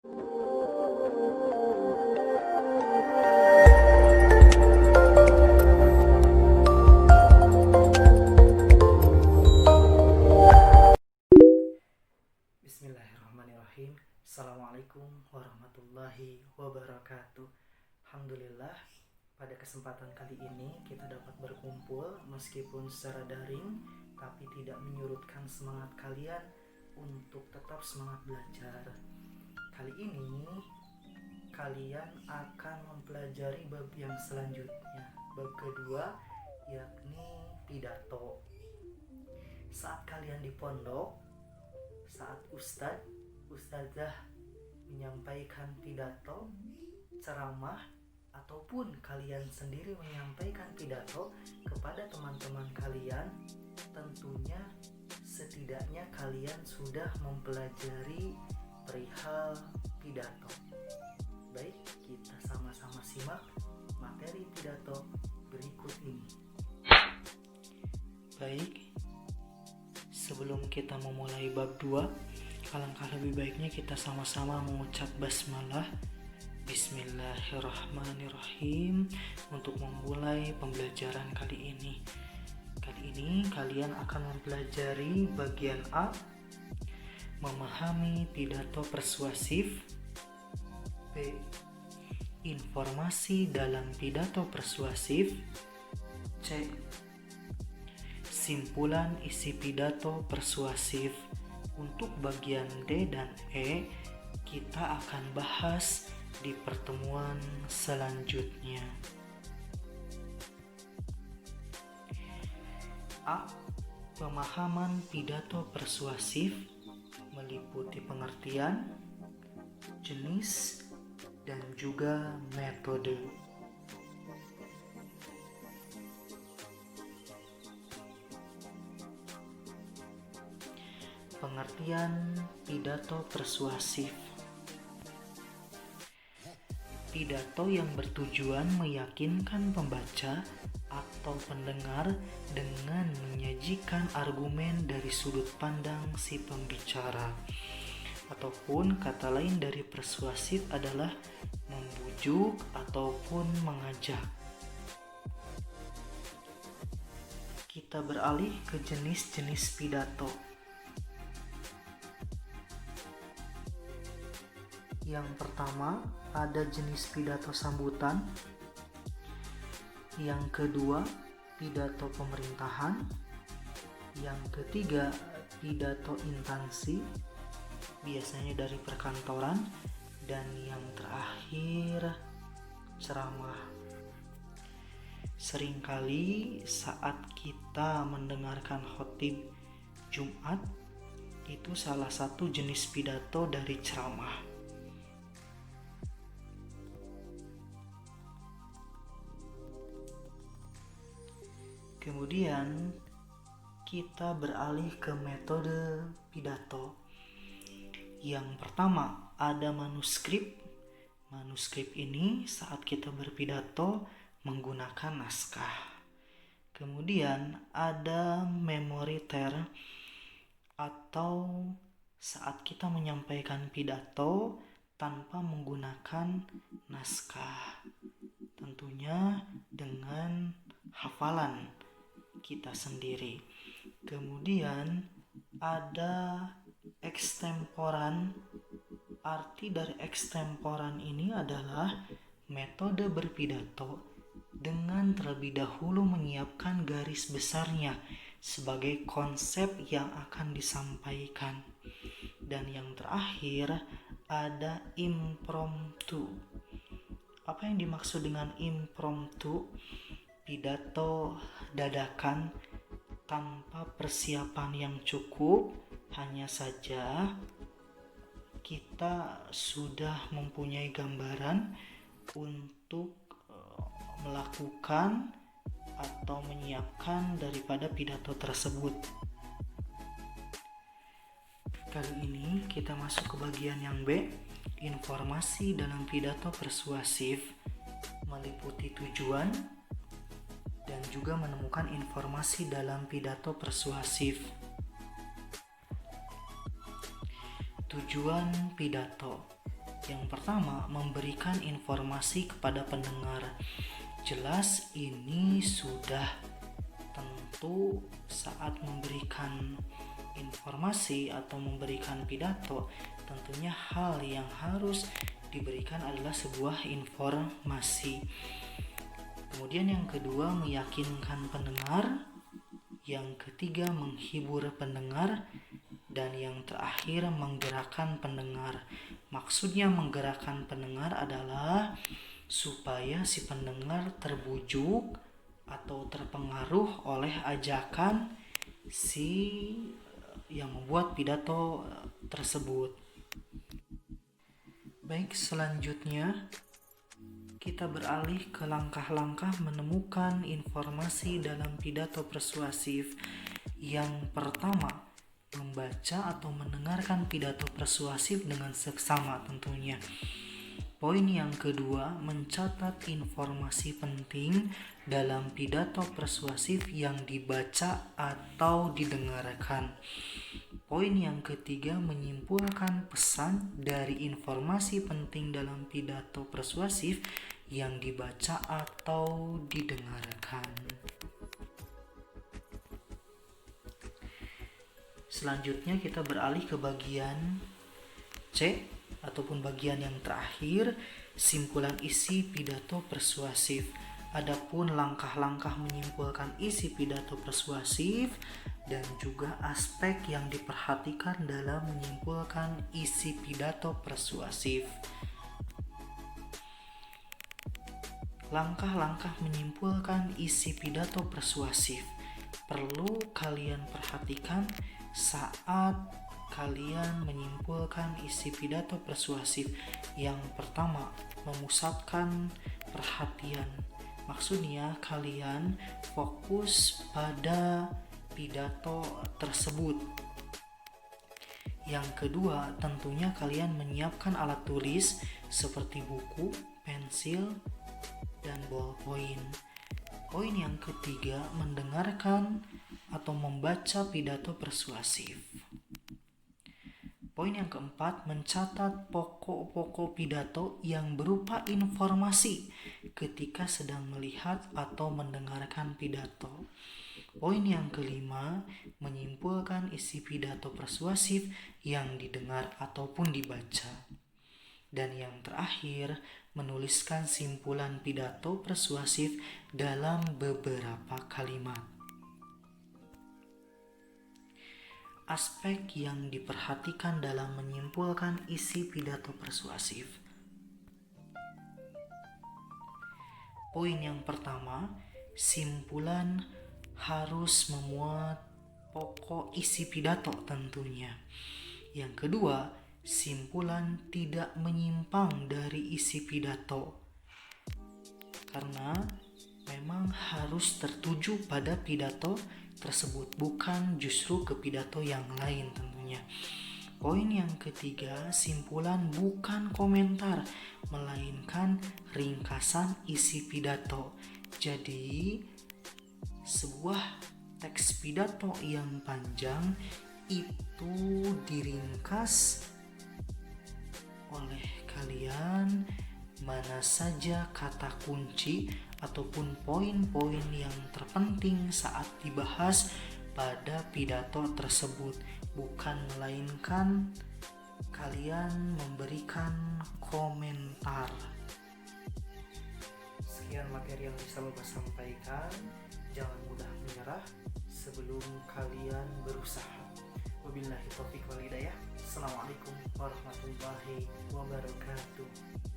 Bismillahirrahmanirrahim. Assalamualaikum warahmatullahi wabarakatuh. Alhamdulillah, pada kesempatan kali ini kita dapat berkumpul meskipun secara daring, tapi tidak menyurutkan semangat kalian untuk tetap semangat belajar. Kali ini kalian akan mempelajari bab yang selanjutnya, bab kedua, yakni pidato. Saat kalian di pondok, saat ustadzah menyampaikan pidato, ceramah, ataupun kalian sendiri menyampaikan pidato kepada teman-teman kalian, tentunya setidaknya kalian sudah mempelajari perihal pidato. Baik, kita sama-sama simak materi pidato berikut ini. Baik, sebelum kita memulai bab 2, alangkah lebih baiknya kita sama-sama mengucap basmalah, Bismillahirrahmanirrahim, untuk memulai pembelajaran kali ini. Kali ini kalian akan mempelajari bagian A, memahami pidato persuasif. B, informasi dalam pidato persuasif. C, simpulan isi pidato persuasif. Untuk bagian D dan E kita akan bahas di pertemuan selanjutnya. A. Pemahaman pidato persuasif meliputi pengertian, jenis, dan juga metode. Pengertian pidato persuasif. Pidato yang bertujuan meyakinkan pembaca atau pendengar dengan menyajikan argumen dari sudut pandang si pembicara. Ataupun kata lain dari persuasif adalah membujuk ataupun mengajak. Kita beralih ke jenis-jenis pidato. Yang pertama, ada jenis pidato sambutan. Yang kedua, pidato pemerintahan. Yang ketiga, pidato instansi, biasanya dari perkantoran. Dan yang terakhir, ceramah. Seringkali saat kita mendengarkan khotib Jumat, itu salah satu jenis pidato dari ceramah. Kemudian kita beralih ke metode pidato. Yang pertama ada manuskrip. Manuskrip ini saat kita berpidato menggunakan naskah. Kemudian ada memoriter atau saat kita menyampaikan pidato tanpa menggunakan naskah. Tentunya dengan hafalan kita sendiri. Kemudian ada ekstemporan. Arti dari ekstemporan ini adalah metode berpidato dengan terlebih dahulu menyiapkan garis besarnya sebagai konsep yang akan disampaikan. Dan yang terakhir ada impromptu. Apa yang dimaksud dengan impromptu? Pidato dadakan tanpa persiapan yang cukup, hanya saja kita sudah mempunyai gambaran untuk melakukan atau menyiapkan daripada pidato tersebut. Kali ini kita masuk ke bagian yang B, informasi dalam pidato persuasif, meliputi tujuan dan juga menemukan informasi dalam pidato persuasif. Tujuan pidato. Yang pertama, memberikan informasi kepada pendengar. Jelas ini sudah tentu saat memberikan informasi atau memberikan pidato, tentunya hal yang harus diberikan adalah sebuah informasi. Kemudian yang kedua, meyakinkan pendengar. Yang ketiga, menghibur pendengar. Dan yang terakhir, menggerakkan pendengar. Maksudnya menggerakkan pendengar adalah supaya si pendengar terbujuk atau terpengaruh oleh ajakan si yang membuat pidato tersebut. Baik, selanjutnya kita beralih ke langkah-langkah menemukan informasi dalam pidato persuasif. Yang pertama, membaca atau mendengarkan pidato persuasif dengan seksama tentunya. Poin yang kedua, mencatat informasi penting dalam pidato persuasif yang dibaca atau didengarkan. Poin yang ketiga, menyimpulkan pesan dari informasi penting dalam pidato persuasif yang dibaca atau didengarkan. Selanjutnya kita beralih ke bagian C ataupun bagian yang terakhir, simpulan isi pidato persuasif. Adapun langkah-langkah menyimpulkan isi pidato persuasif dan juga aspek yang diperhatikan dalam menyimpulkan isi pidato persuasif. Langkah-langkah menyimpulkan isi pidato persuasif perlu kalian perhatikan saat kalian menyimpulkan isi pidato persuasif. Yang pertama, memusatkan perhatian. Maksudnya kalian fokus pada pidato tersebut. Yang kedua, tentunya kalian menyiapkan alat tulis seperti buku, pensil, dan ballpoint. Poin yang ketiga, mendengarkan atau membaca pidato persuasif. Poin yang keempat, mencatat pokok-pokok pidato yang berupa informasi ketika sedang melihat atau mendengarkan pidato. Poin yang kelima, menyimpulkan isi pidato persuasif yang didengar ataupun dibaca. Dan yang terakhir, menuliskan simpulan pidato persuasif dalam beberapa kalimat. Aspek yang diperhatikan dalam menyimpulkan isi pidato persuasif. Poin yang pertama, simpulan harus memuat pokok isi pidato tentunya. Yang kedua, simpulan tidak menyimpang dari isi pidato karena memang harus tertuju pada pidato tersebut, bukan justru ke pidato yang lain tentunya. Poin yang ketiga, simpulan bukan komentar melainkan ringkasan isi pidato. Jadi sebuah teks pidato yang panjang itu diringkas oleh kalian mana saja kata kunci ataupun poin-poin yang terpenting saat dibahas pada pidato tersebut, bukan melainkan kalian memberikan komentar. Sekian materi yang bisa Bapak sampaikan. Jangan mudah menyerah sebelum kalian berusaha. Wabillahi taufiq wal hidayah. Assalamualaikum warahmatullahi wabarakatuh.